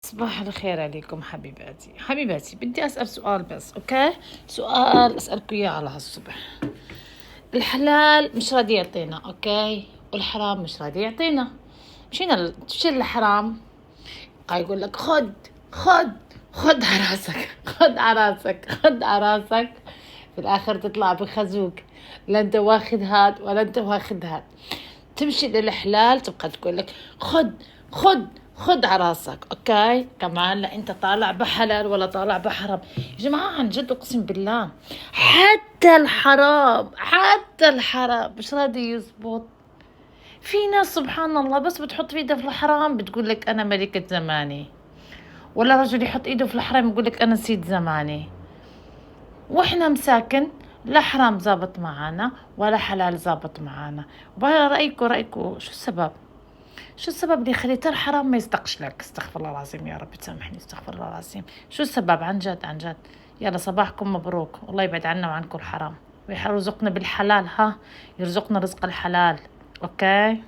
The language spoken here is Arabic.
صباح الخير عليكم حبيباتي بدي أسأل سؤال بس أوكي. سؤال أسألكوا إياه على هالصبح. الحلال مش راضي يعطينا أوكي، والحرام مش راضي يعطينا. شو الحرام؟ يقول لك خد خد على راسك خد على راسك خد على راسك، في الآخر تطلع بخازوق، لا أنت واخد هاد ولا أنت واخد هاد. تمشي للحلال تبقى تقول لك خد خد على راسك اوكي، كمان لا انت طالع بحلال ولا طالع بحرام. يا جماعه عن جد اقسم بالله حتى الحرام مش راضي يزبط. في ناس سبحان الله بس بتحط في ايدها في الحرام بتقول لك انا ملكة زماني، ولا رجل يحط ايده في الحرام يقول لك انا سيد زماني. واحنا مساكن لا حرام زابط معانا ولا حلال زابط معانا. رأيكم شو السبب اللي يخلي ترى حرام ما يستقش لك؟ استغفر الله العظيم، يا رب تسامحني، استغفر الله العظيم. شو السبب؟ عن جد عن جد. يلا صباحكم مبروك، والله يبعد عنا وعنكم الحرام ويرزقنا بالحلال، يرزقنا رزق الحلال. اوكي.